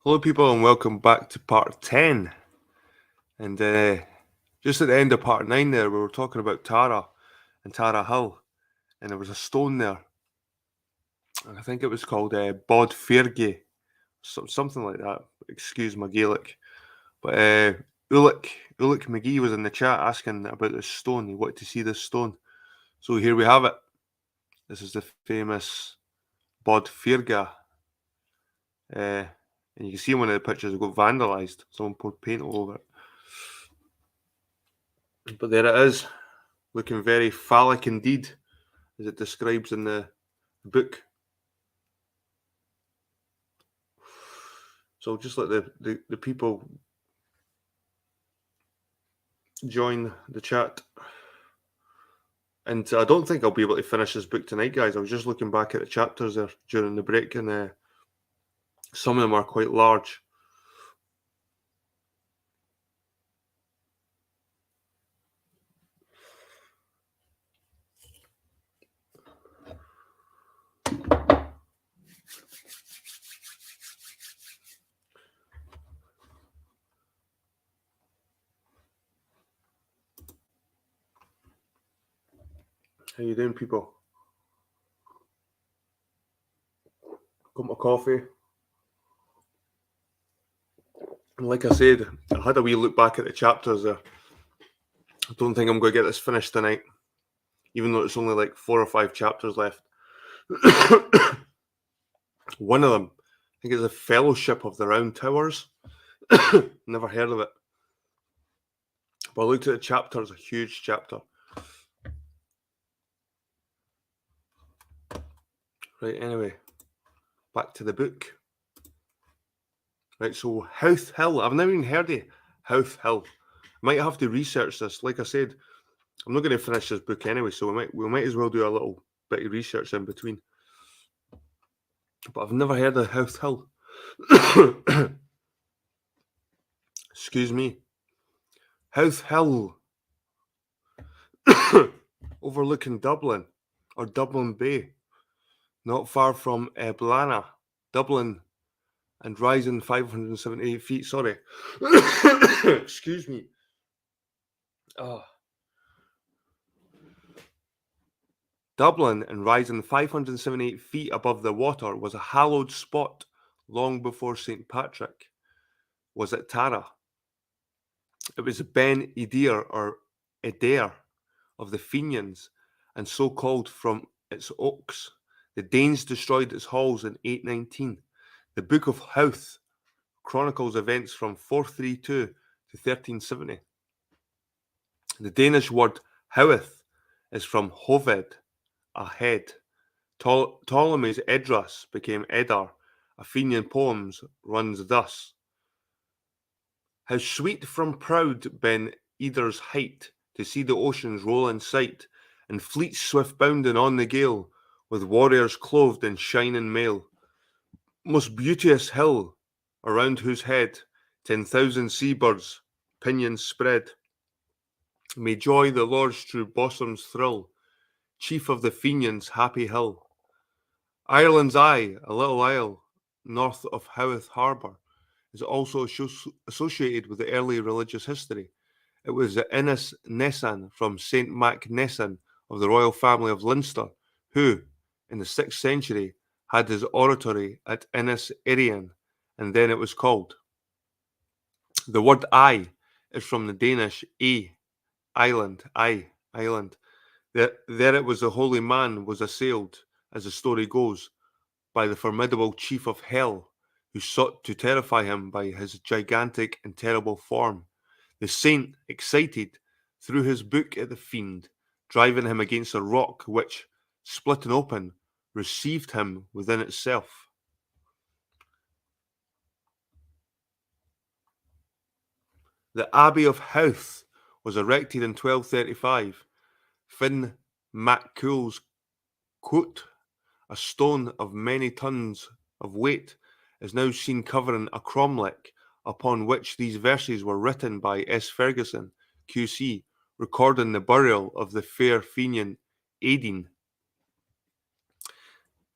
Hello, people, and welcome back to part 10. And just at the end of part 9 there, we were talking about Tara and Tara Hill, and there was a stone there, and I think it was called Bod Fearge, something like that. Excuse my Gaelic. But Ulick McGee was in the chat asking about this stone. He wanted to see this stone. So here we have it. This is the famous Bod Fearga. And you can see one of the pictures got vandalised. Someone poured paint all over it. But there it is, looking very phallic indeed, as it describes in the book. So just let the people join the chat. And I don't think I'll be able to finish this book tonight, guys. I was just looking back at the chapters there during the break, and some of them are quite large. How you doing, people? Got my coffee. And like I said, I had a wee look back at the chapters there. I don't think I'm going to get this finished tonight, even though it's only like 4 or 5 chapters left. One of them, I think, is a Fellowship of the Round Towers. Never heard of it. But I looked at the chapter, it's a huge chapter. Right, anyway, back to the book. Right, so Howth Hill. I've never even heard of Howth Hill. Might have to research this. Like I said, I'm not going to finish this book anyway, so we might as well do a little bit of research in between. But I've never heard of Howth Hill. Excuse me. Howth Hill. Overlooking Dublin, or Dublin Bay, not far from Blana, Dublin, and rising 578 feet. Sorry. Excuse me. Dublin, and rising 578 feet above the water, was a hallowed spot long before St. Patrick was at Tara. It was Ben Edir, or Edair, of the Fenians, and so called from its oaks. The Danes destroyed its halls in 819. The Book of Howth chronicles events from 432 to 1370. The Danish word Howth is from Hoved, a head. Ptolemy's Edras became Edar. Athenian poems runs thus. How sweet from proud Ben Edar's height to see the oceans roll in sight, and fleets swift bounding on the gale, with warriors clothed in shining mail. Most beauteous hill, around whose head 10,000 seabirds pinions spread. May joy the Lord's true bosoms thrill, chief of the Fenians' happy hill. Ireland's Eye, a little isle north of Howth Harbour, is also associated with the early religious history. It was the Innis Nessan from St. Mac Nessan of the royal family of Leinster, who, in the 6th century, had his oratory at Innis Irian, and then it was called. The word "I" is from the Danish island. There it was the holy man was assailed, as the story goes, by the formidable chief of hell, who sought to terrify him by his gigantic and terrible form. The saint, excited, threw his book at the fiend, driving him against a rock which, splitting open, received him within itself. The Abbey of Howth was erected in 1235. Finn MacCool's quote, a stone of many tons of weight, is now seen covering a cromlech upon which these verses were written by S. Ferguson, QC, recording the burial of the fair Fenian Aideen.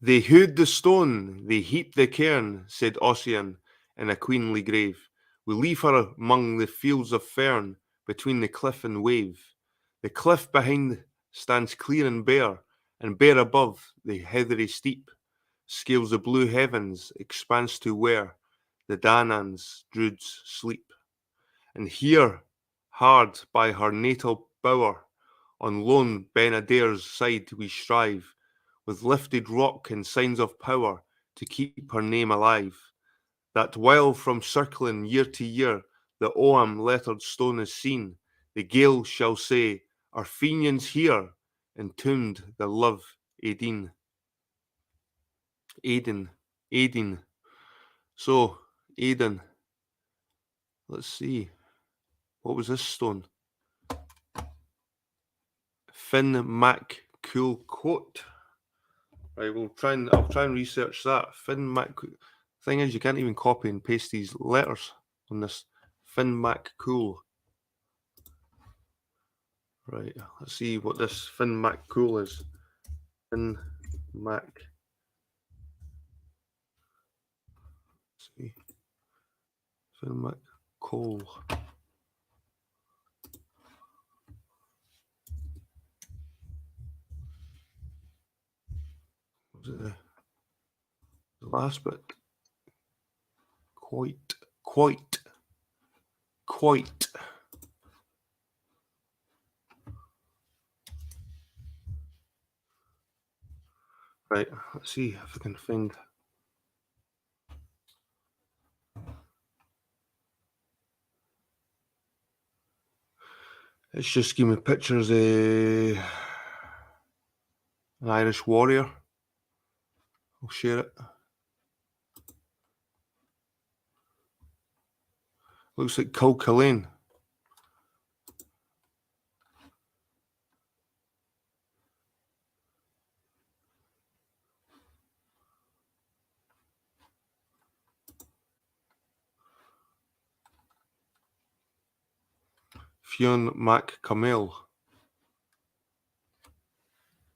They hewed the stone, they heaped the cairn, said Ossian, in a queenly grave. We leave her among the fields of fern, between the cliff and wave. The cliff behind stands clear and bare above the heathery steep, scales the blue heavens, expanse to where the Danaans, Druids, sleep. And here, hard by her natal bower, on lone Benadair's side we strive, with lifted rock and signs of power, to keep her name alive. That while from circling year to year the Oam lettered stone is seen, the Gael shall say, our Fenians here entombed the love Aideen. Aiden. Aiden. So, Aiden. Let's see. What was this stone? Finn Mac Cool Quote. Right, I'll try and research that. Finn Mac. Thing is, you can't even copy and paste these letters on this. Finn Mac Cool. Right, let's see what this Finn Mac Cool is. Finn Mac. Let's see. Finn Mac Cool. Was it the last bit? Quite. Right, let's see if I can find. It's just giving me pictures of an Irish warrior. I'll share it. Looks like Kilcullen. Fionn Mac Camel.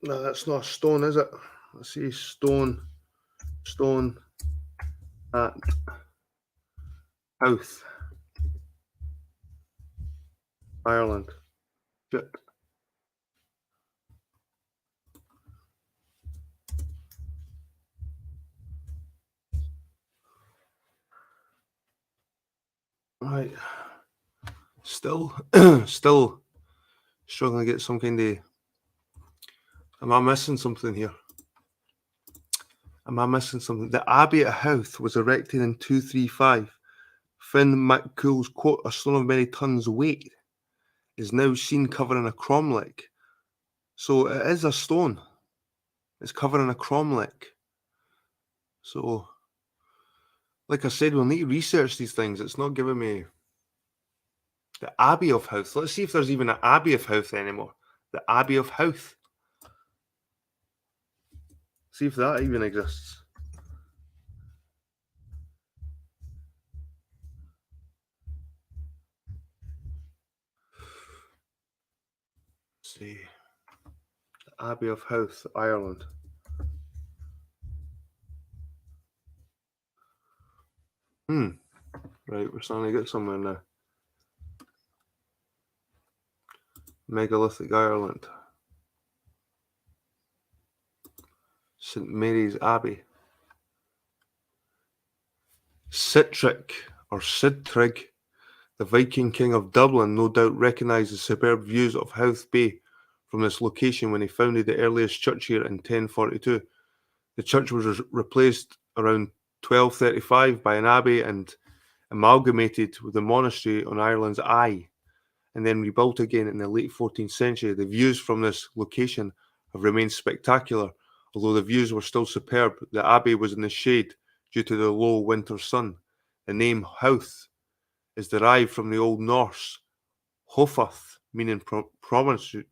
No, that's not a stone, is it? Let's see, stone at Howth, Ireland. Shit. Right. Still struggling to get some kind of. Am I missing something here? Am I missing something? The Abbey at Howth was erected in 235. Finn MacCool's quote, a stone of many tons weight, is now seen covering a cromlech. So it is a stone. It's covering a cromlech. So, like I said, we'll need to research these things. It's not giving me the Abbey of Howth. Let's see if there's even an Abbey of Howth anymore. The Abbey of Howth. See if that even exists. Let's see. The Abbey of Howth, Ireland. Right, we're starting to get somewhere now. Megalithic Ireland. St Mary's Abbey. Sitrick, or Sidtrig, the Viking king of Dublin, no doubt recognised the superb views of Howth Bay from this location when he founded the earliest church here in 1042. The church was replaced around 1235 by an abbey and amalgamated with the monastery on Ireland's Eye, and then rebuilt again in the late 14th century. The views from this location have remained spectacular. Although the views were still superb, the abbey was in the shade due to the low winter sun. The name Howth is derived from the Old Norse Hofath, meaning promontory.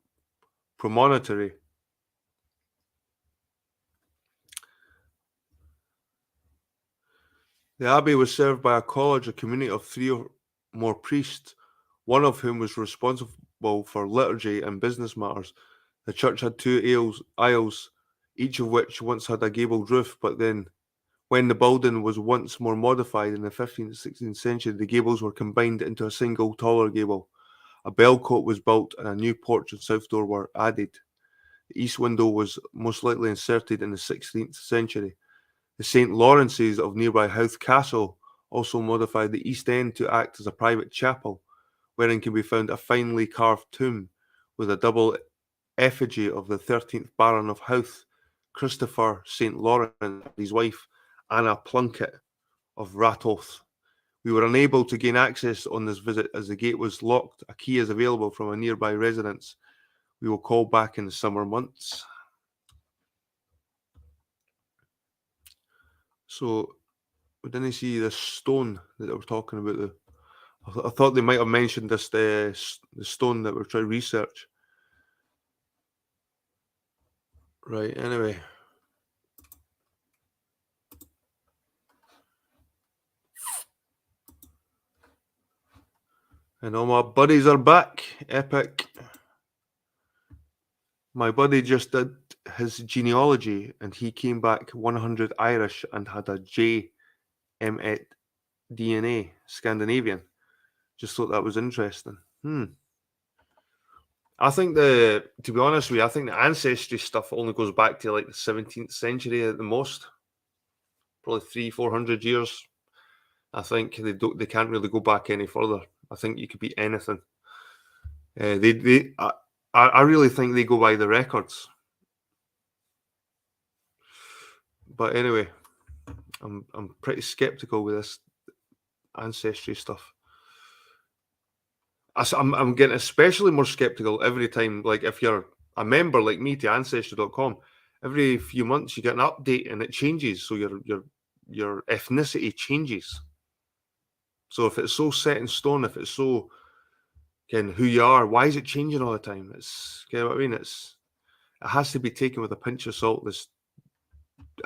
The abbey was served by a college, a community of 3 or more priests, one of whom was responsible for liturgy and business matters. The church had 2 aisles, each of which once had a gabled roof, but then When the building was once more modified in the 15th and 16th century, the gables were combined into a single taller gable. A bellcote was built and a new porch and south door were added. The east window was most likely inserted in the 16th century. The St. Lawrence's of nearby Howth Castle also modified the east end to act as a private chapel, wherein can be found a finely carved tomb with a double effigy of the 13th Baron of Howth, Christopher St. Lawrence, and his wife, Anna Plunkett of Ratoath. We were unable to gain access on this visit as the gate was locked. A key is available from a nearby residence. We will call back in the summer months. So we didn't see this stone that they were talking about. I thought they might have mentioned this the stone that we're trying to research. Right, anyway. And all my buddies are back. Epic. My buddy just did his genealogy and he came back 100 Irish and had a J M8 DNA, Scandinavian. Just thought that was interesting. I think to be honest with you, I think the ancestry stuff only goes back to like the 17th century at the most. Probably 300-400 years. I think they can't really go back any further. I think you could be anything. I really think they go by the records. But anyway, I'm pretty skeptical with this ancestry stuff. I'm getting especially more skeptical every time. Like if you're a member like me to Ancestry.com, every few months you get an update and it changes. So your ethnicity changes. So if it's so set in stone, if it's so again who you are, why is it changing all the time? It's you know what I mean. It has to be taken with a pinch of salt. This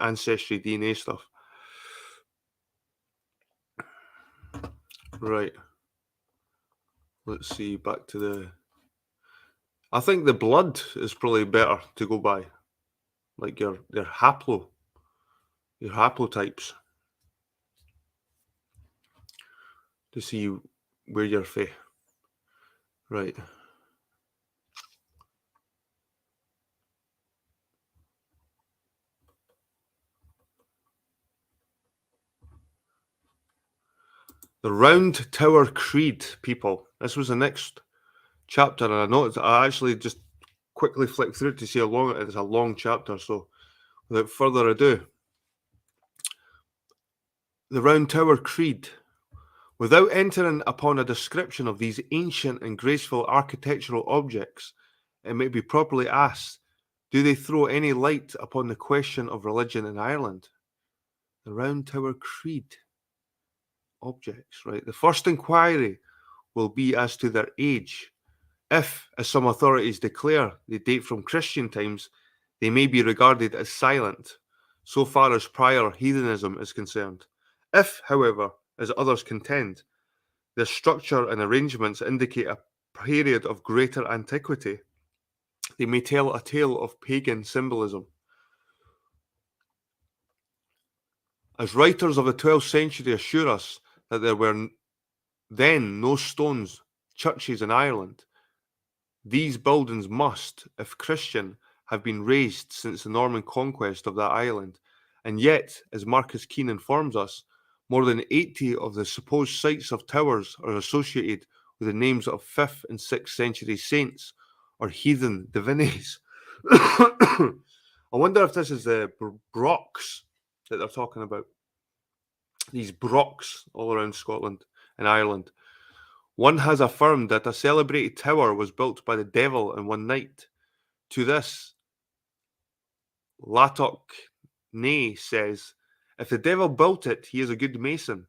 ancestry DNA stuff. Right. Let's see. Back to the. I think the blood is probably better to go by, like your haplotypes, to see where you're from. Right. The Round Tower Creed, people. This was the next chapter, and I noticed I actually just quickly flicked through it to see how long it is. It's a long chapter, so without further ado, the Round Tower Creed. Without entering upon a description of these ancient and graceful architectural objects, it may be properly asked, do they throw any light upon the question of religion in Ireland? The Round Tower Creed objects, right? The first inquiry will be as to their age. If, as some authorities declare, they date from Christian times, they may be regarded as silent, so far as prior heathenism is concerned. If, however, as others contend, their structure and arrangements indicate a period of greater antiquity, they may tell a tale of pagan symbolism. As writers of the 12th century assure us that there were then no stones churches in Ireland, these buildings must, if Christian, have been raised since the Norman conquest of that island, and yet, as Marcus Keene informs us, more than 80 of the supposed sites of towers are associated with the names of 5th and 6th century saints or heathen divinities. I wonder if this is the Brocks that they're talking about. These Brocks all around Scotland and Ireland. One has affirmed that a celebrated tower was built by the devil in one night. To this, Latok Nay says, if the devil built it, he is a good mason.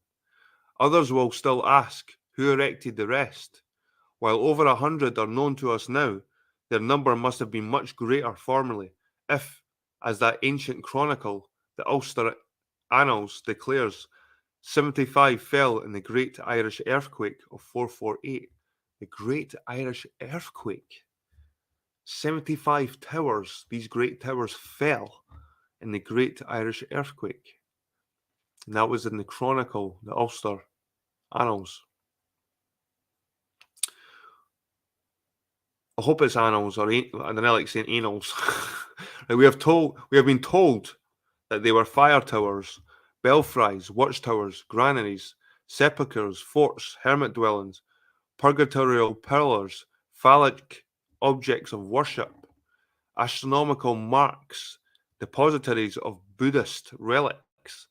Others will still ask, who erected the rest? While over 100 are known to us now, their number must have been much greater formerly, if, as that ancient chronicle, the Ulster Annals, declares, 75 fell in the Great Irish Earthquake of 448. The Great Irish Earthquake. 75 towers, these great towers fell in the Great Irish Earthquake. And that was in the Chronicle, the Ulster Annals. I hope it's annals or I don't know, like saying annals. Like we have been told that they were fire towers, belfries, watchtowers, granaries, sepulchres, forts, hermit dwellings, purgatorial pillars, phallic objects of worship, astronomical marks, depositories of Buddhist relics,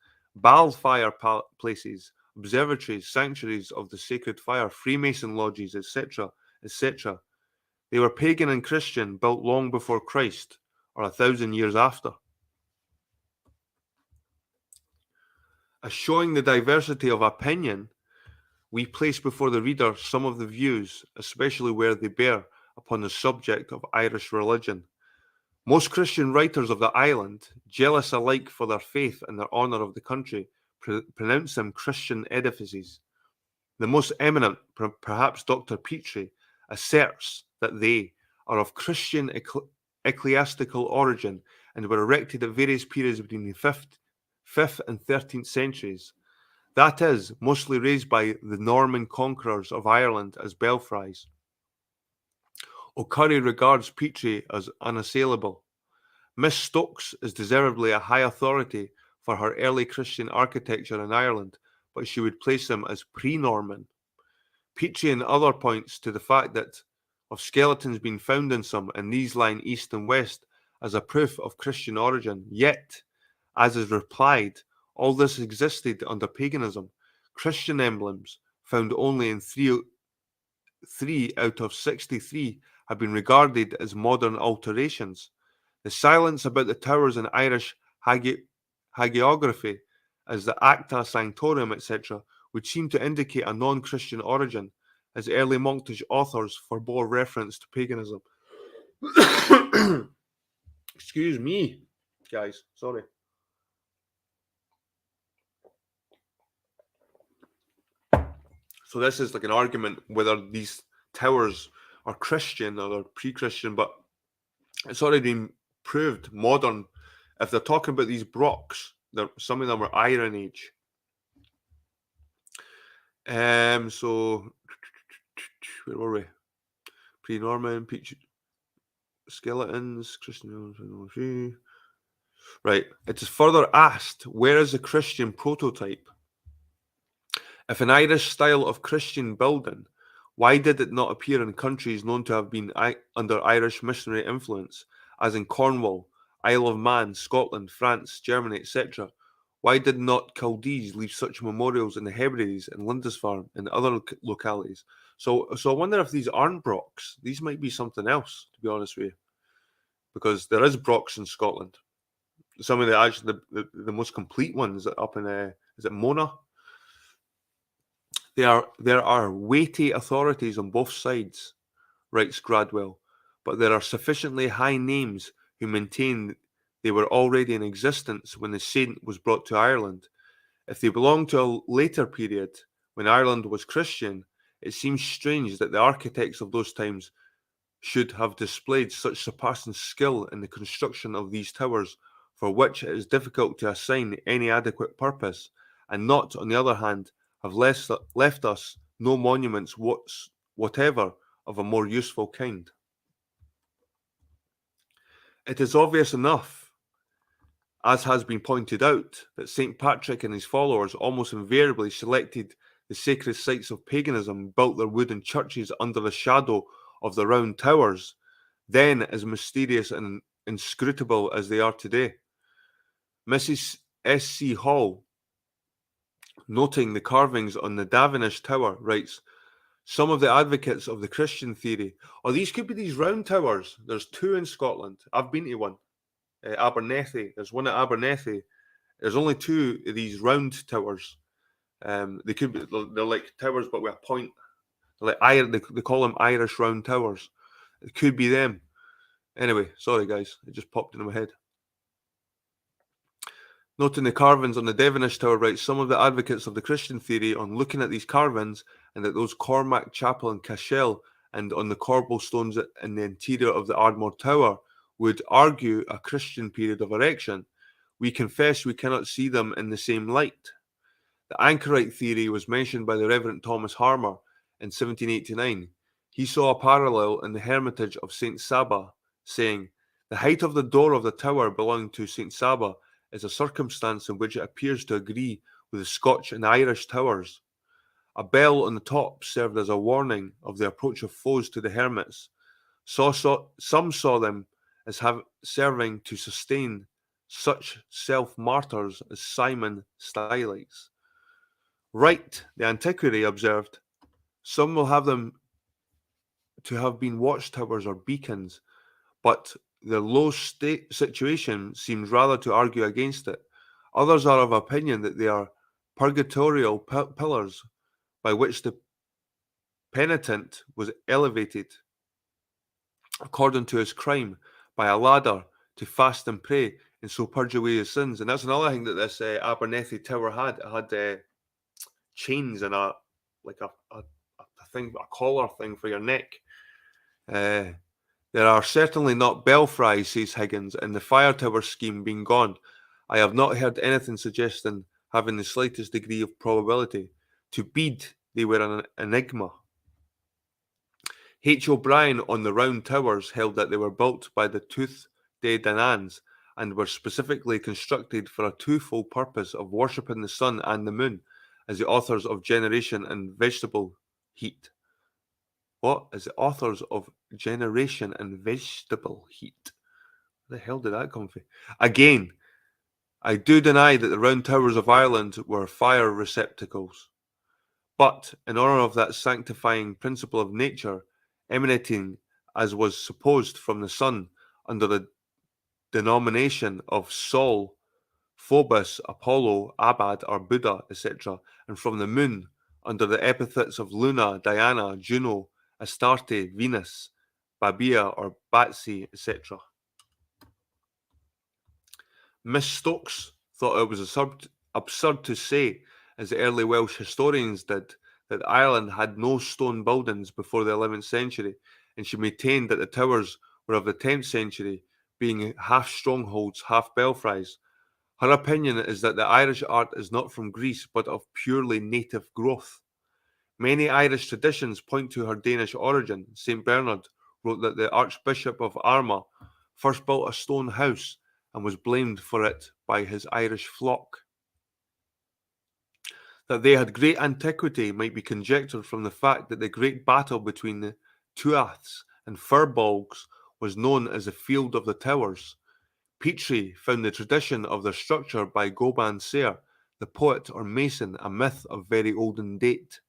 places, observatories, sanctuaries of the sacred fire, Freemason lodges, etc., etc. They were pagan and Christian, built long before Christ, or 1,000 years after. As showing the diversity of opinion, we place before the reader some of the views, especially where they bear upon the subject of Irish religion. Most Christian writers of the island, jealous alike for their faith and their honour of the country, pronounce them Christian edifices. The most eminent, perhaps Dr. Petrie, asserts that they are of Christian ecclesiastical origin and were erected at various periods between the 5th and 13th centuries. That is, mostly raised by the Norman conquerors of Ireland as belfries. O'Curry regards Petrie as unassailable. Miss Stokes is deservedly a high authority for her early Christian architecture in Ireland, but she would place them as pre-Norman. Petrie and other points to the fact that of skeletons being found in some, and these lying east and west, as a proof of Christian origin. Yet, as is replied, all this existed under paganism. Christian emblems, found only in three out of 63, have been regarded as modern alterations. The silence about the towers in Irish hagiography, as the Acta Sanctorum, etc., would seem to indicate a non-Christian origin, as early monkish authors forbore reference to paganism. Excuse me, guys. Sorry. So this is like an argument whether these towers are Christian or they're pre-Christian, but it's already been proved modern. If they're talking about these brocks, some of them are Iron Age. So where were we? Pre-Norman, skeletons, Christian. Right. It is further asked, where is the Christian prototype? If an Irish style of Christian building, why did it not appear in countries known to have been under Irish missionary influence, as in Cornwall, Isle of Man, Scotland, France, Germany, etc.? Why did not Chaldees leave such memorials in the Hebrides and Lindisfarne and other localities? So I wonder if these aren't brocks. These might be something else, to be honest with you, because there is brocks in Scotland. Some of the most complete ones up in is it Mona? There are weighty authorities on both sides, writes Gradwell, but there are sufficiently high names who maintain they were already in existence when the saint was brought to Ireland. If they belong to a later period, when Ireland was Christian, it seems strange that the architects of those times should have displayed such surpassing skill in the construction of these towers, for which it is difficult to assign any adequate purpose, and not, on the other hand, have left us no monuments whatever of a more useful kind. It is obvious enough, as has been pointed out, that St. Patrick and his followers almost invariably selected the sacred sites of paganism and built their wooden churches under the shadow of the round towers, then as mysterious and inscrutable as they are today. Mrs. S.C. Hall, noting the carvings on the Davenish Tower, writes, some of the advocates of the Christian theory, these could be these round towers. There's two in Scotland. I've been to one. Abernethy. There's one at Abernethy. There's only two of these round towers. They could be, they're like towers, but with a point. They're like they call them Irish round towers. It could be them. Anyway, sorry guys, it just popped into my head. Noting the carvings on the Devonish Tower, writes, some of the advocates of the Christian theory, on looking at these carvings and at those Cormac Chapel and Cashel and on the cobblestones in the interior of the Ardmore Tower, would argue a Christian period of erection. We confess we cannot see them in the same light. The anchorite theory was mentioned by the Reverend Thomas Harmer in 1789. He saw a parallel in the hermitage of St. Saba, saying, "The height of the door of the tower belonging to St. Saba is a circumstance in which it appears to agree with the Scotch and Irish towers. A bell on the top served as a warning of the approach of foes to the hermits. Some saw them as serving to sustain such self-martyrs as Simon Stylites. Wright, the antiquary, observed, some will have them to have been watchtowers or beacons, but their low situation seems rather to argue against it. Others are of opinion that they are purgatorial pillars by which the penitent was elevated, according to his crime, by a ladder to fast and pray and so purge away his sins." And that's another thing that this Abernethy Tower had. It had chains and a thing, a collar thing for your neck. There are certainly not belfries, says Higgins, and the fire tower scheme being gone, I have not heard anything suggesting having the slightest degree of probability. To Bede, they were an enigma. H. O'Brien on the Round Towers held that they were built by the Tuatha De Dananns and were specifically constructed for a twofold purpose of worshipping the sun and the moon as the authors of Generation and Vegetable Heat. What? As the authors of Generation and Vegetable Heat. Where the hell did that come from? Again, I do deny that the round towers of Ireland were fire receptacles. But in honour of that sanctifying principle of nature, emanating, as was supposed, from the sun, under the denomination of Sol, Phobos, Apollo, Abad, or Buddha, etc., and from the moon, under the epithets of Luna, Diana, Juno, Astarte, Venus, Babia, or Batsy, etc. Miss Stokes thought it was absurd to say, as the early Welsh historians did, that Ireland had no stone buildings before the 11th century, and she maintained that the towers were of the 10th century, being half strongholds, half belfries. Her opinion is that the Irish art is not from Greece, but of purely native growth. Many Irish traditions point to her Danish origin. St. Bernard wrote that the Archbishop of Armagh first built a stone house and was blamed for it by his Irish flock. That they had great antiquity might be conjectured from the fact that the great battle between the Tuaths and Firbolgs was known as the Field of the Towers. Petrie found the tradition of their structure by Goban Sayre, the poet or mason, a myth of very olden date.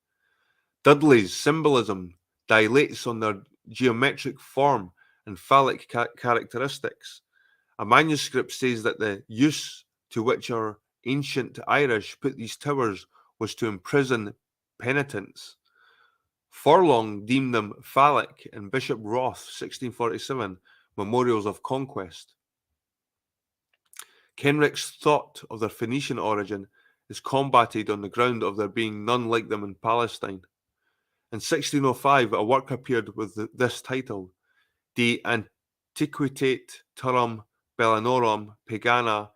Dudley's symbolism dilates on their geometric form and phallic characteristics. A manuscript says that the use to which our ancient Irish put these towers was to imprison penitents. Forlong deemed them phallic, and Bishop Roth, 1647, Memorials of Conquest. Kenrick's thought of their Phoenician origin is combated on the ground of there being none like them in Palestine. In 1605, a work appeared with this title, De Antiquitate Turum Bellanorum Pagana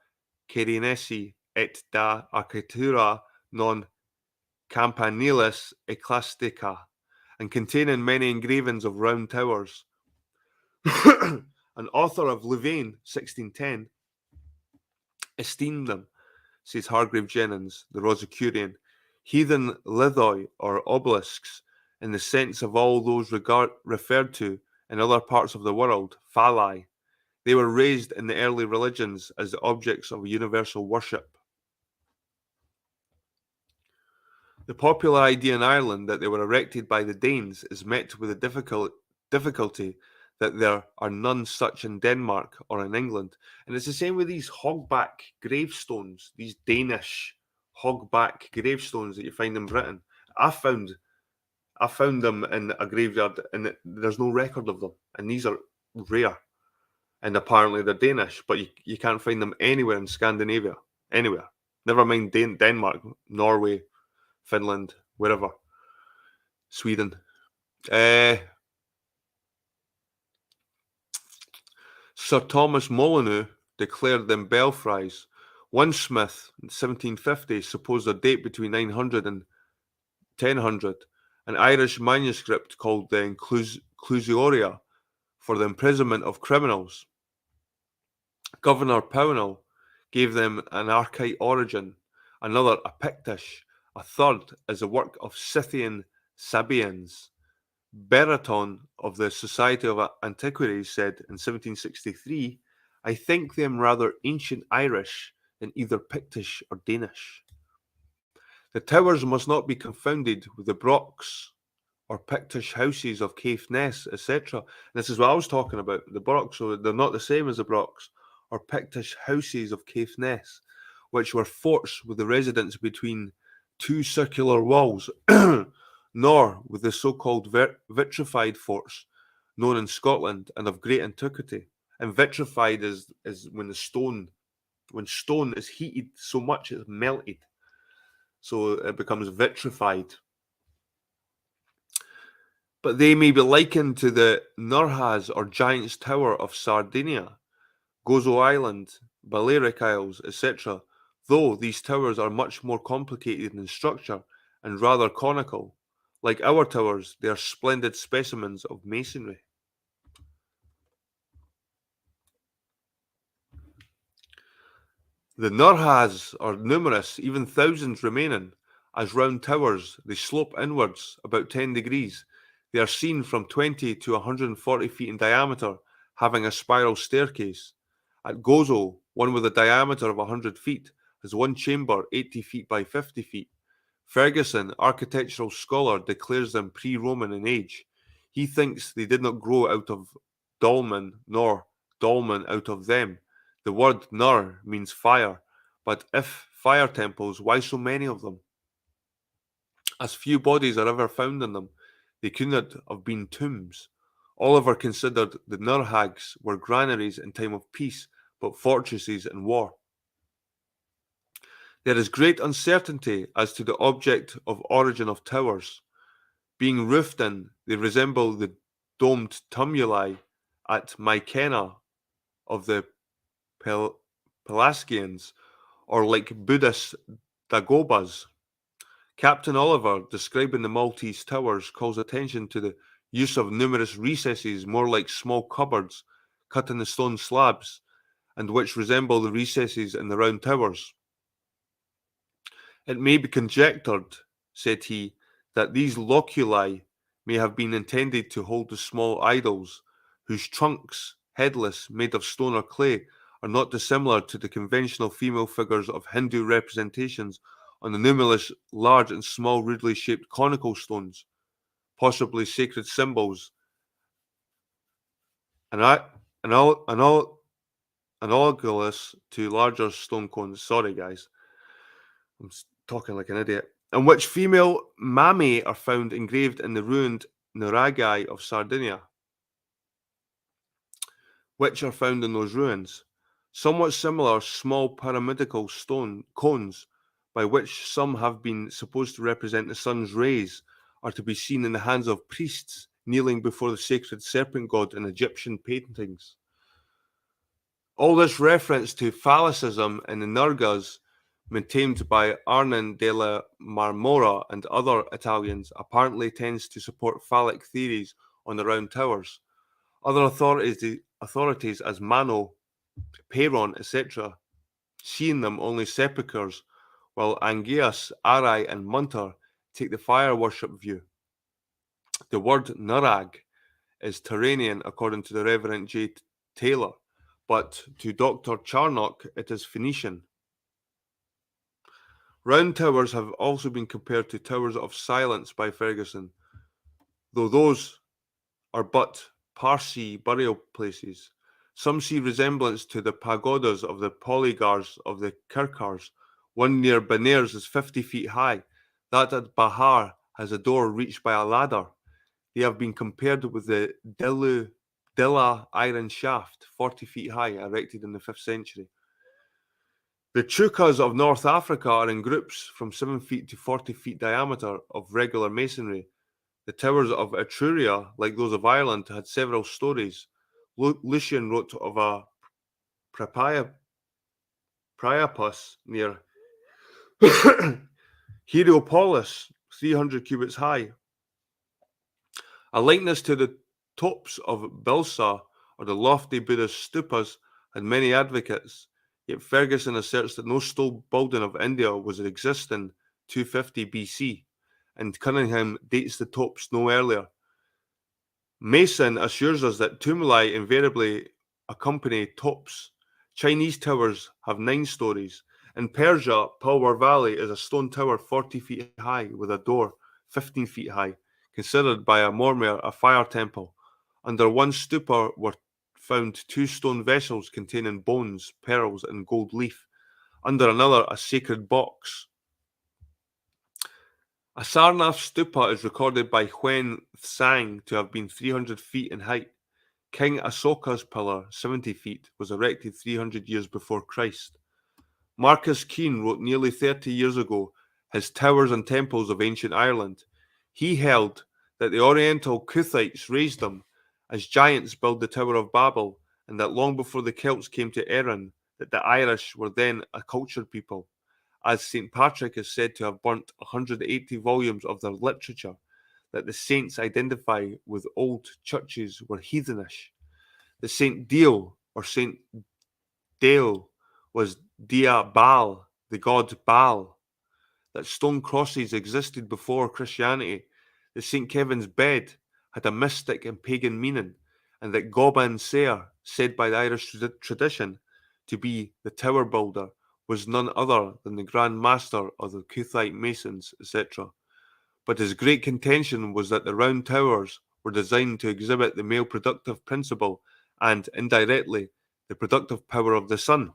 Carinesi et da Architectura non Campanilis Ecclesiastica, and containing many engravings of round towers. An author of Louvain, 1610, esteemed them, says Hargrave Jennings, the Rosicrucian, heathen lithoi or obelisks, in the sense of all those referred to in other parts of the world, phalli. They were raised in the early religions as the objects of universal worship. The popular idea in Ireland that they were erected by the Danes is met with the difficulty that there are none such in Denmark or in England. And it's the same with these hogback gravestones, these Danish hogback gravestones that you find in Britain. I found them in a graveyard and there's no record of them. And these are rare. And apparently they're Danish, but you can't find them anywhere in Scandinavia. Anywhere. Never mind Denmark, Norway, Finland, wherever. Sweden. Sir Thomas Molyneux declared them belfries, One smith in 1750 supposed a date between 900 and 1000, an Irish manuscript called the Inclusioria for the imprisonment of criminals. Governor Pownall gave them an archaic origin, another a Pictish, a third is a work of Scythian Sabians. Beraton of the Society of Antiquaries said in 1763, I think them rather ancient Irish than either Pictish or Danish. The towers must not be confounded with the brocks or Pictish houses of Caithness, etc. This is what I was talking about, the brocks, so they're not the same as the brocks or Pictish houses of Caithness, which were forts with the residence between two circular walls, nor with the so-called vitrified forts known in Scotland and of great antiquity. And vitrified is when stone is heated so much it's melted, so it becomes vitrified. But they may be likened to the Nurhaz or Giant's Tower of Sardinia, Gozo Island, Balearic Isles, etc., though these towers are much more complicated in structure and rather conical. Like our towers, they are splendid specimens of masonry. The Nurhaz are numerous, even thousands remaining. As round towers, they slope inwards about 10 degrees. They are seen from 20 to 140 feet in diameter, having a spiral staircase. At Gozo, one with a diameter of 100 feet has one chamber 80 feet by 50 feet. Ferguson, architectural scholar, declares them pre-Roman in age. He thinks they did not grow out of dolmen, nor dolmen out of them. The word nur means fire, but if fire temples, why so many of them? As few bodies are ever found in them, they could not have been tombs. Oliver considered the Nurhags were granaries in time of peace, but fortresses in war. There is great uncertainty as to the object of origin of towers. Being roofed in, they resemble the domed tumuli at Mykenna of the Pelasgians, or like Buddhist dagobas. Captain Oliver, describing the Maltese towers, calls attention to the use of numerous recesses more like small cupboards cut in the stone slabs, and which resemble the recesses in the round towers. It may be conjectured, said he, that these loculi may have been intended to hold the small idols, whose trunks, headless, made of stone or clay, are not dissimilar to the conventional female figures of Hindu representations on the numerous large and small rudely shaped conical stones, possibly sacred symbols, and analogous to larger stone cones. Sorry, guys, I'm talking like an idiot. In which female mamae are found engraved in the ruined nuraghi of Sardinia, which are found in those ruins. Somewhat similar small pyramidical stone cones, by which some have been supposed to represent the sun's rays, are to be seen in the hands of priests kneeling before the sacred serpent god in Egyptian paintings. All this reference to phallicism in the Nurgas, maintained by Arnon della Marmora and other Italians, apparently tends to support phallic theories on the round towers. Other authorities as Mano, Peyron, etc., see in them only sepulchres, while Angeas, Arai, and Munter take the fire worship view. The word Nurag is Turanian according to the Reverend J. Taylor, but to Dr. Charnock it is Phoenician. Round towers have also been compared to towers of silence by Ferguson, though those are but Parsi burial places. Some see resemblance to the pagodas of the polygars of the Kirkars. One near Benares is 50 feet high. That at Bahar has a door reached by a ladder. They have been compared with the Dilla iron shaft, 40 feet high, erected in the 5th century. The Chukas of North Africa are in groups from 7 feet to 40 feet diameter of regular masonry. The towers of Etruria, like those of Ireland, had several stories. Lucian wrote of a Priapus near Heliopolis, 300 cubits high. A likeness to the tops of Bilsa or the lofty Buddhist stupas had many advocates, yet Ferguson asserts that no stone building of India was in existence in 250 BC, and Cunningham dates the tops no earlier. Mason assures us that tumuli invariably accompany tops. Chinese towers have 9 stories. In Persia, Palwar Valley is a stone tower 40 feet high with a door 15 feet high, considered by a Mormir a fire temple. Under one stupa were found 2 stone vessels containing bones, pearls, and gold leaf. Under another, a sacred box. A Sarnath stupa is recorded by Huen Tsang to have been 300 feet in height. King Asoka's pillar, 70 feet, was erected 300 years before Christ. Marcus Keene wrote nearly 30 years ago his Towers and Temples of Ancient Ireland. He held that the Oriental Kuthites raised them, as giants build the Tower of Babel, and that long before the Celts came to Erin, that the Irish were then a cultured people, as St. Patrick is said to have burnt 180 volumes of their literature, that the saints identify with old churches were heathenish. The Saint Deal or Saint Dale was Dia Baal, the god Baal. That stone crosses existed before Christianity. The St. Kevin's bed had a mystic and pagan meaning, and that Goban Sair, said by the Irish tradition to be the tower builder, was none other than the Grand Master of the Cuthite Masons, etc. But his great contention was that the round towers were designed to exhibit the male productive principle and, indirectly, the productive power of the sun.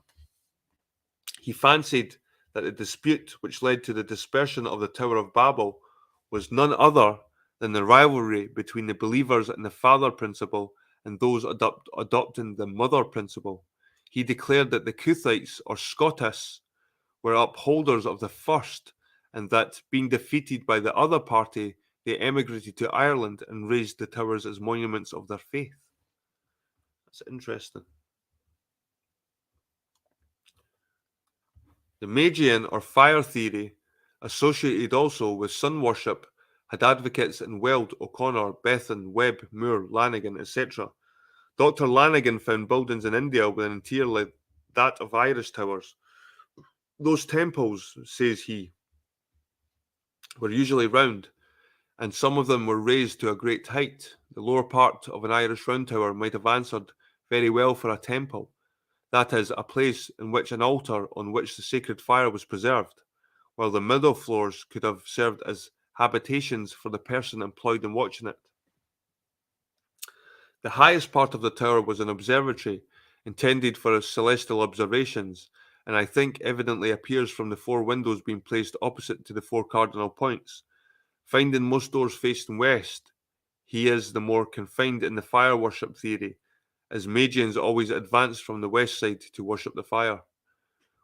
He fancied that the dispute which led to the dispersion of the Tower of Babel was none other than the rivalry between the believers in the father principle and those adopting the mother principle. He declared that the Kuthites or Scotists were upholders of the first, and that, being defeated by the other party, they emigrated to Ireland and raised the towers as monuments of their faith. That's interesting. The Magian or fire theory, associated also with sun worship, had advocates in Weld, O'Connor, Bethan, Webb, Moore, Lanigan, etc. Dr. Lanigan found buildings in India with an interior like that of Irish towers. Those temples, says he, were usually round, and some of them were raised to a great height. The lower part of an Irish round tower might have answered very well for a temple, that is, a place in which an altar on which the sacred fire was preserved, while the middle floors could have served as habitations for the person employed in watching it. The highest part of the tower was an observatory intended for celestial observations, and I think evidently appears from the 4 windows being placed opposite to the 4 cardinal points. Finding most doors facing west, he is the more confined in the fire worship theory, as Magians always advance from the west side to worship the fire.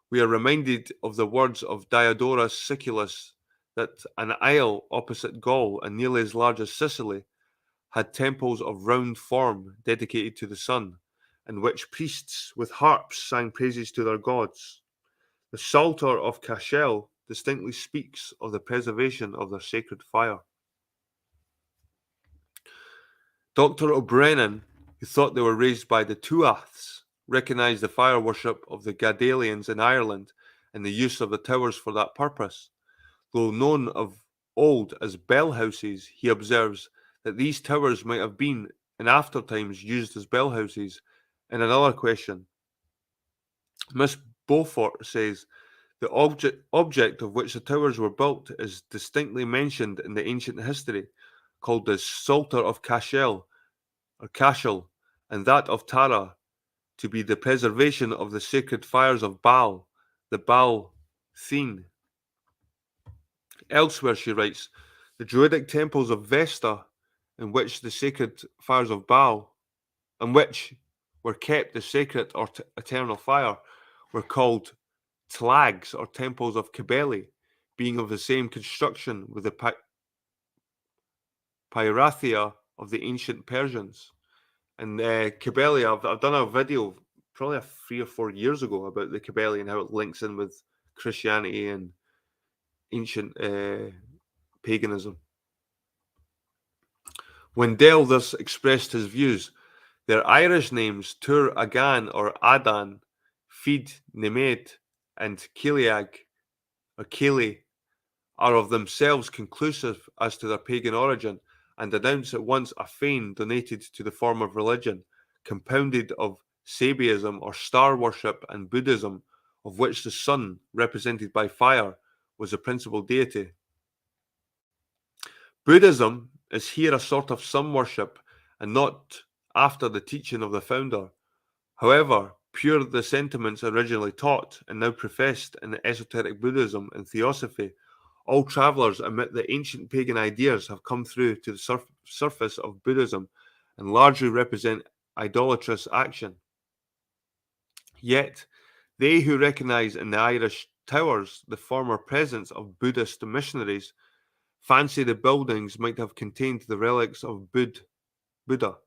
We are reminded of the words of Diodorus Siculus that an isle opposite Gaul and nearly as large as Sicily had temples of round form dedicated to the sun, in which priests with harps sang praises to their gods. The Psalter of Cashel distinctly speaks of the preservation of their sacred fire. Dr. O'Brien, who thought they were raised by the Tuaths, recognised the fire worship of the Gadalians in Ireland and the use of the towers for that purpose. Though known of old as bell houses, he observes that these towers might have been, in after times, used as bell houses. In another question, Miss Beaufort says, the object of which the towers were built is distinctly mentioned in the ancient history, called the Psalter of Cashel, or Cashel, and that of Tara, to be the preservation of the sacred fires of Baal, the Baal Thene. Elsewhere, she writes, the Druidic temples of Vesta, in which the sacred fires of Baal, in which were kept the sacred or eternal fire, were called tlags or temples of Cybele, being of the same construction with the Pyrathia of the ancient Persians. And Cybele, I've done a video probably 3 or 4 years ago about the Kybele and how it links in with Christianity and ancient paganism. When Dell thus expressed his views, their Irish names Tur Agan or Adan, Feed Nemet, and Kiliag or Kili are of themselves conclusive as to their pagan origin, and announce at once a fane donated to the form of religion, compounded of Sabiism or star worship and Buddhism, of which the sun, represented by fire, was the principal deity. Buddhism is here a sort of sun worship and not after the teaching of the founder. However, pure the sentiments originally taught and now professed in esoteric Buddhism and Theosophy, all travellers admit that ancient pagan ideas have come through to the surface of Buddhism and largely represent idolatrous action. Yet, they who recognise in the Irish towers the former presence of Buddhist missionaries fancy the buildings might have contained the relics of Buddha.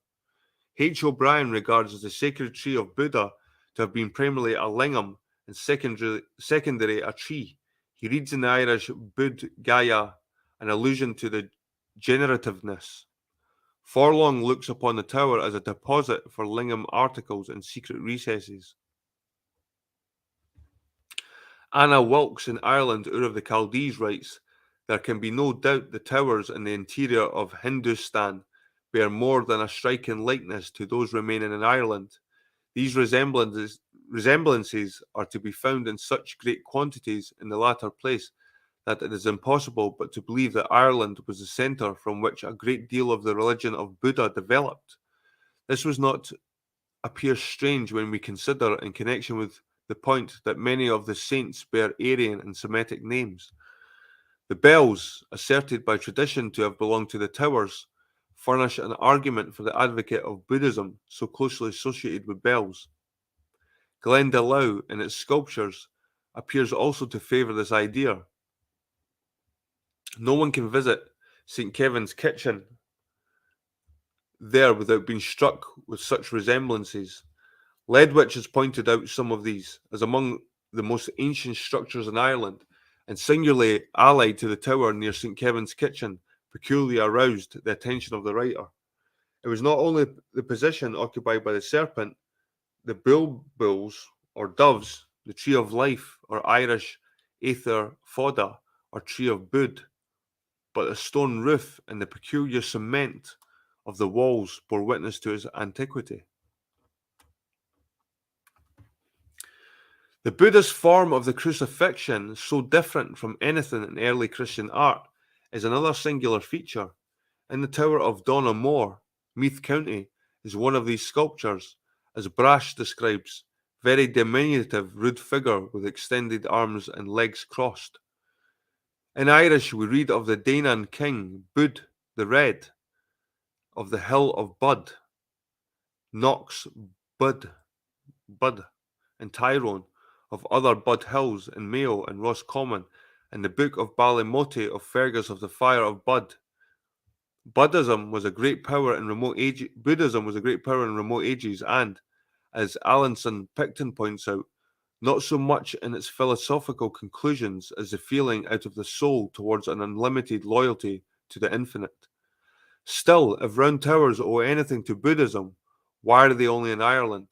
H. O'Brien regards the sacred tree of Buddha to have been primarily a lingam and secondary a tree. He reads in the Irish Bud Gaya an allusion to the generativeness. Forlong looks upon the tower as a deposit for lingam articles in secret recesses. Anna Wilkes in Ireland, Ur of the Chaldees, writes, "There can be no doubt the towers in the interior of Hindustan bear more than a striking likeness to those remaining in Ireland. These resemblances are to be found in such great quantities in the latter place that it is impossible but to believe that Ireland was the centre from which a great deal of the religion of Buddha developed. This was not appear strange when we consider, in connection with the point that many of the saints bear Aryan and Semitic names. The bells, asserted by tradition to have belonged to the towers, furnish an argument for the advocate of Buddhism so closely associated with bells. Glendalough, in its sculptures, appears also to favour this idea. No one can visit St. Kevin's kitchen there without being struck with such resemblances. Ledwich has pointed out some of these as among the most ancient structures in Ireland, and singularly allied to the tower near St. Kevin's kitchen, peculiarly aroused the attention of the writer. It was not only the position occupied by the serpent, the bulbuls or doves, the tree of life or Irish aether foda or tree of Bud, but the stone roof and the peculiar cement of the walls bore witness to its antiquity. The Buddhist form of the crucifixion, so different from anything in early Christian art, is another singular feature. In the Tower of Donoughmore, Meath County, is one of these sculptures, as Brash describes, very diminutive rude figure with extended arms and legs crossed. In Irish, we read of the Danaan king, Bud the Red, of the Hill of Bud, Knox Bud, and Tyrone, of other Bud Hills in Mayo and Roscommon, and the Book of Ballymote of Fergus of the Fire of Bud. Buddhism was a great power in remote ages, and, as Alanson Picton points out, not so much in its philosophical conclusions as the feeling out of the soul towards an unlimited loyalty to the infinite. Still, if round towers owe anything to Buddhism, why are they only in Ireland?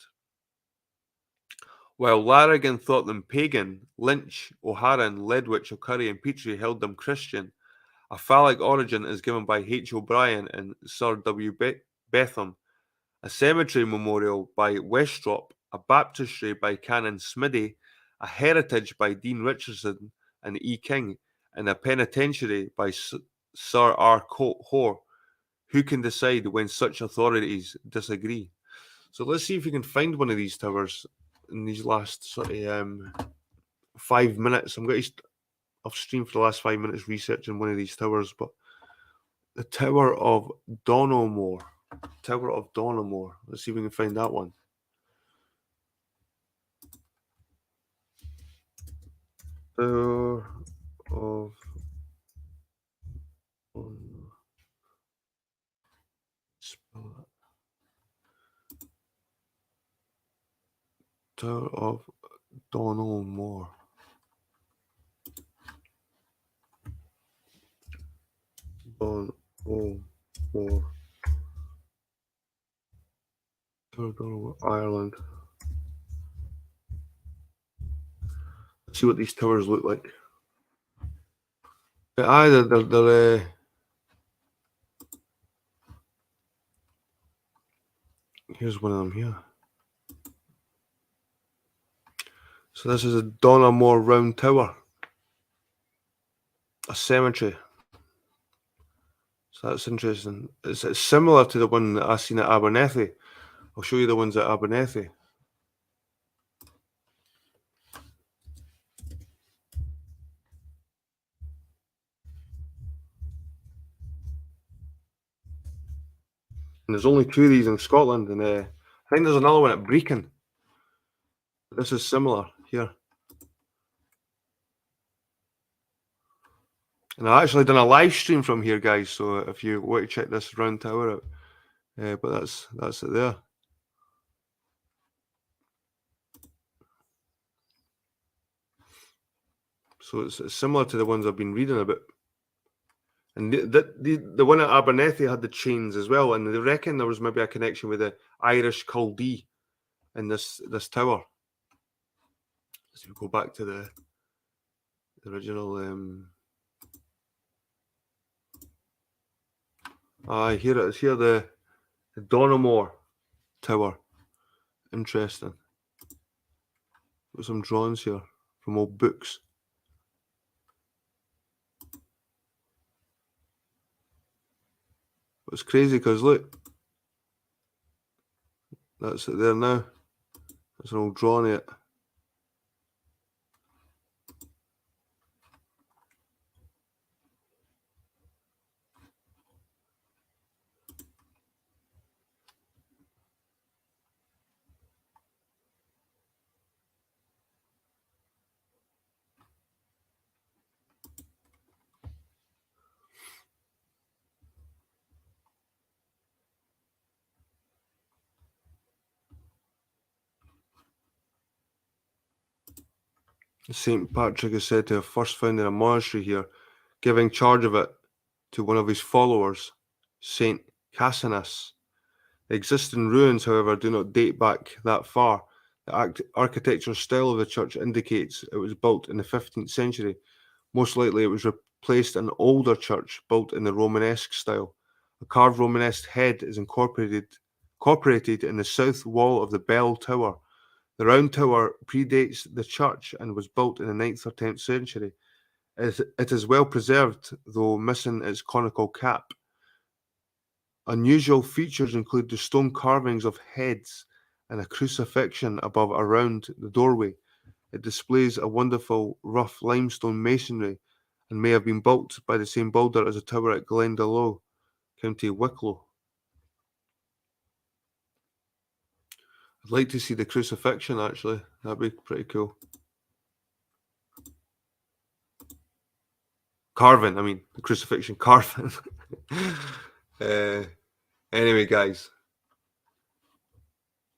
While Larrigan thought them pagan, Lynch, O'Haran, Ledwich, O'Curry, and Petrie held them Christian. A phallic origin is given by H. O'Brien and Sir W. Betham, a cemetery memorial by Westrop, a baptistry by Canon Smiddy, a heritage by Dean Richardson and E. King, and a penitentiary by Sir R. Hoare. Who can decide when such authorities disagree? So let's see if we can find one of these towers in these last sort of 5 minutes. I've streamed for the last 5 minutes researching one of these towers, but the Tower of Donoughmore. Tower of Donoughmore. Let's see if we can find that one. Tower of Tower of Donal Moore. Donal Moore. Tower of Donal Moore, Ireland. Let's see what these towers look like. Aye, they're here's one of them here. So this is a Donal Moore round tower. A cemetery. So that's interesting. It's similar to the one that I seen at Abernethy. I'll show you the ones at Abernethy. And there's only 2 of these in Scotland, and I think there's another one at Brecon. This is similar here. And I actually done a live stream from here, guys. So if you want to check this round tower out, but that's it there. So it's similar to the ones I've been reading about. And the one at Abernethy had the chains as well, and they reckon there was maybe a connection with the Irish Culdee in this tower. So we go back to the original. Here it is. Here the Donal Moore Tower. Interesting. Got some drawings here from old books. It's crazy because look, that's it there now. That's an old drawing of it. St. Patrick is said to have first founded a monastery here, giving charge of it to one of his followers, St. Cassianus. The existing ruins, however, do not date back that far. The architectural style of the church indicates it was built in the 15th century. Most likely it was replaced an older church built in the Romanesque style. A carved Romanesque head is incorporated in the south wall of the bell tower. The round tower predates the church and was built in the 9th or 10th century. It is well preserved, though missing its conical cap. Unusual features include the stone carvings of heads and a crucifixion above around the doorway. It displays a wonderful rough limestone masonry and may have been built by the same builder as the tower at Glendalough, County Wicklow. I'd like to see the crucifixion, actually. That'd be pretty cool. Carving, I mean, the crucifixion carving. Anyway, guys,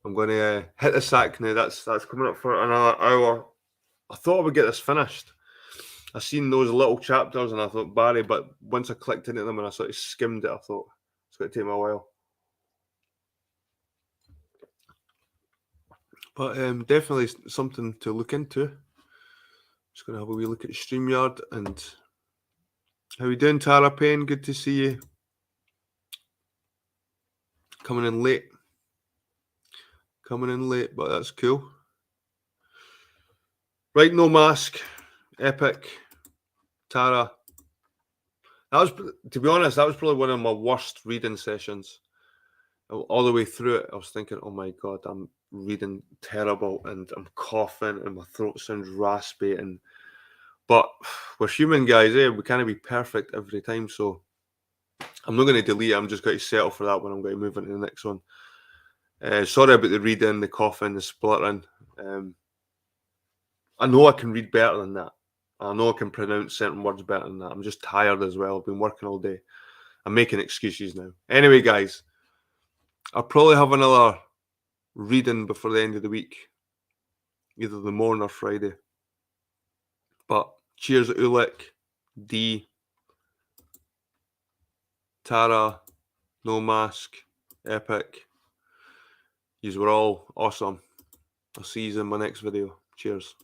I'm going to hit the sack now. That's coming up for another hour. I thought I would get this finished. I seen those little chapters and I thought, Barry, but once I clicked into them and I sort of skimmed it, I thought, it's going to take me a while. But definitely something to look into. Just going to have a wee look at StreamYard. And how we doing, Tara Payne? Good to see you. Coming in late, but that's cool. Right, No Mask, Epic, Tara. That was, to be honest, that was probably one of my worst reading sessions. All the way through it, I was thinking, oh my God, I'm reading terrible and I'm coughing and my throat sounds raspy. But we're human, guys, eh? We can't be perfect every time. So I'm not going to delete it. I'm just going to settle for that one. I'm going to move on to the next one. Sorry about the reading, the coughing, the spluttering. I know I can read better than that. I know I can pronounce certain words better than that. I'm just tired as well. I've been working all day. I'm making excuses now. Anyway, guys, I'll probably have another reading before the end of the week. either the morning or Friday. But cheers, Ulick, D, Tara, No Mask, Epic. Yous were all awesome. I'll see you in my next video. Cheers.